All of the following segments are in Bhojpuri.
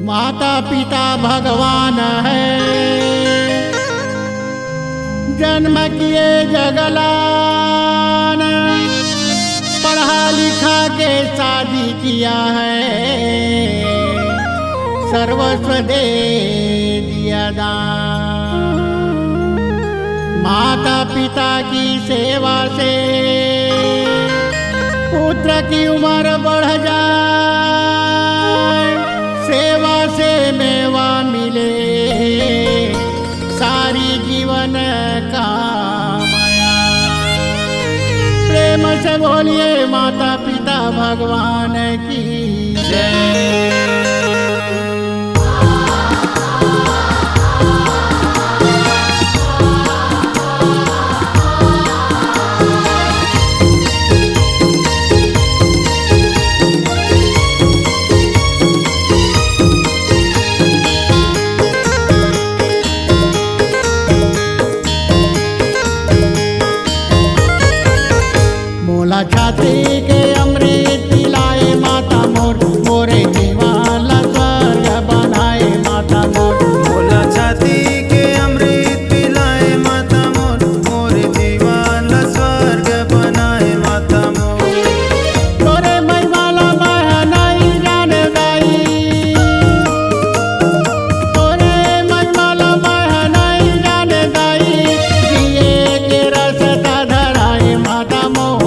माता पिता भगवान है, जन्म किए जगलान, पढ़ा लिखा के शादी किया है, सर्वस्व दे दिया दान। माता पिता की सेवा से पुत्र की उम्र बढ़ जाए, सेवा से मेवा मिले, सारी जीवन का माया। प्रेम से बोलिए माता पिता भगवान की जय। छाती के अमृत पिलाए माता मोर, मोरे जीवन स्वर्ग बनाए माता मोर। बोला छाती के अमृत पिलाए माता मोर, मोरे जीवन स्वर्ग बनाए माता मोर। तोरे महिमाला मैं नहीं जान गई, तोरे महिमाला मैं नहीं जान गई, जिए के रास्ता धराए माता मोर।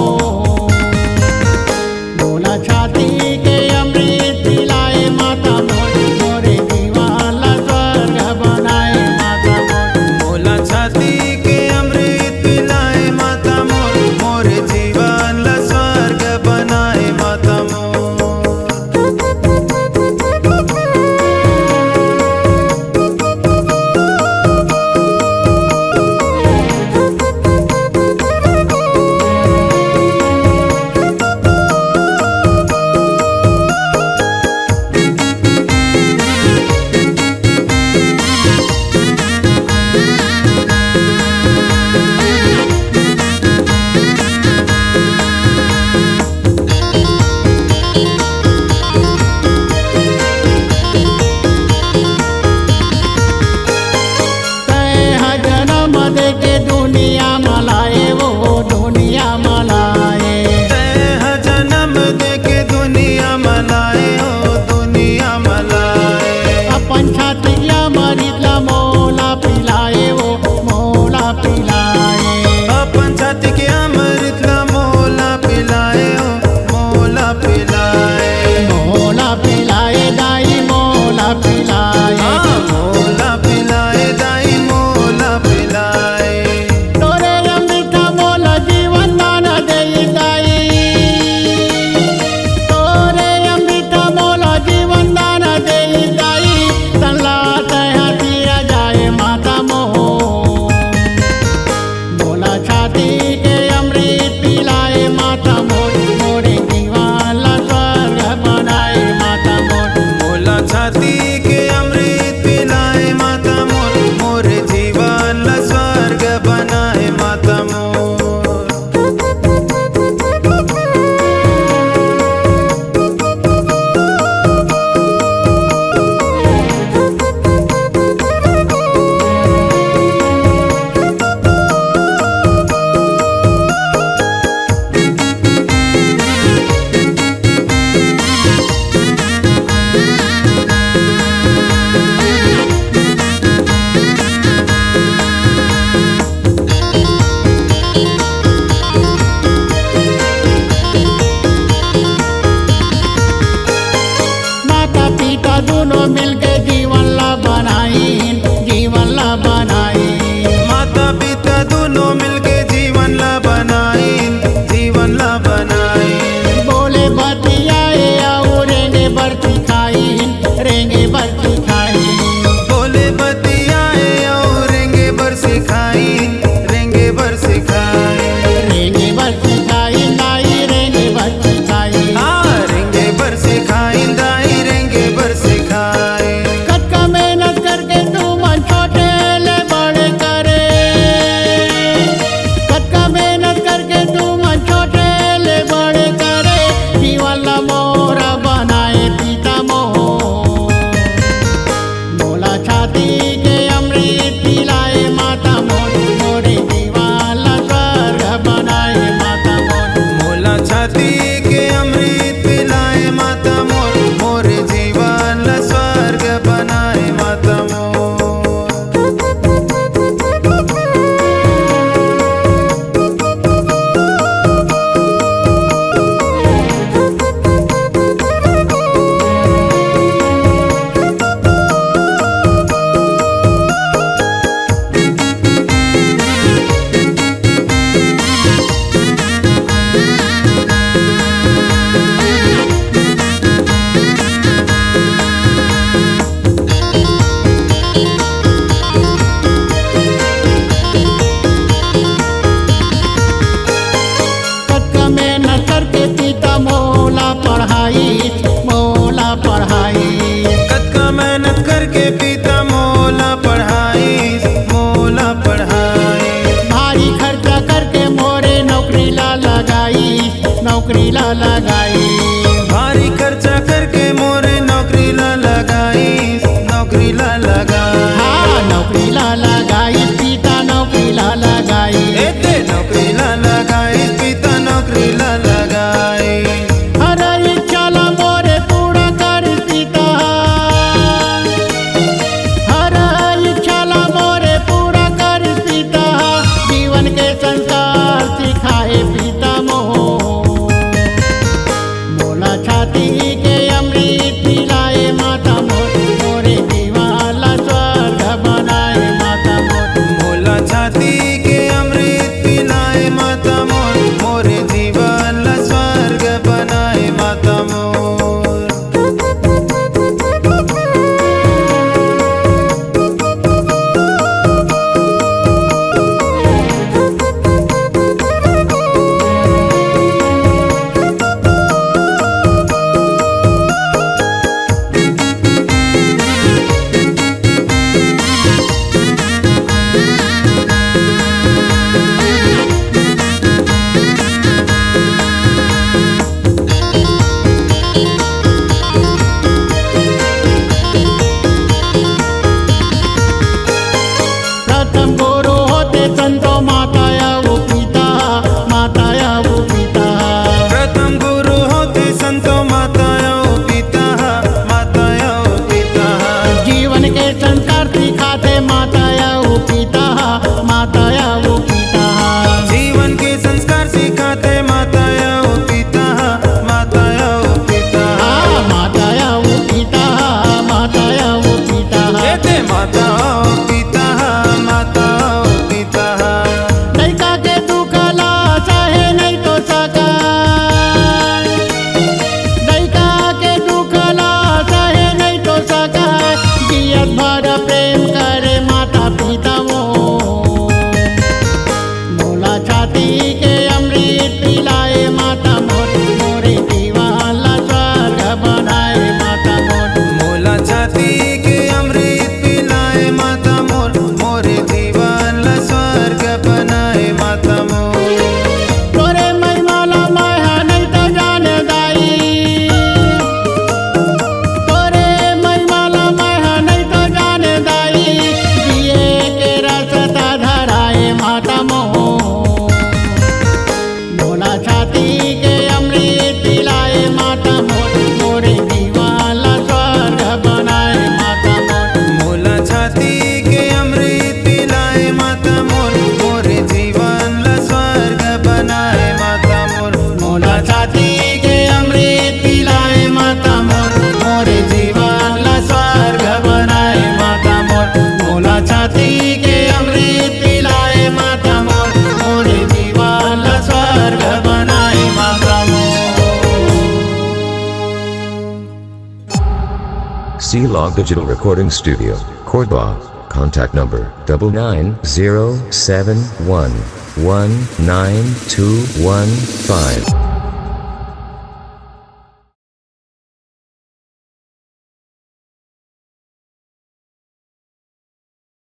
छाती के अमृत पिलाए माता मोर, मोरे जीवन स्वर्ग बनाए माता मोर। बोला छाती के अमृत पिलाए माता मोर, मोरे जीवन स्वर्ग बनाए माता मोर। दुनिया मलाए वो दुनिया मलाए, तैं जन्म दे के दुनिया मलाए हो दुनिया मलाए। अपन छातिया मरितला मोला पिलाए वो मोला पिलाए, अपन छाती के अमृत ला मोला पिलाए हो मोला पिलाए। मोला पिलाए दाई मोला पिलाए, मोला पिलाए दाई मोला पिलाए। तोरे अमृत मोला जीवन दान दे दाई, तोरे अमृत मोला जीवन दान दे दाई, तल्ला तया दिया जाए माता मोर। मोला छाती के अमृत पिलाए माता मोर, मोरे जीवन स्वर्ग बनाए माता मोर। C-Log Digital Recording Studio, Cordoba. Contact number 99071192215.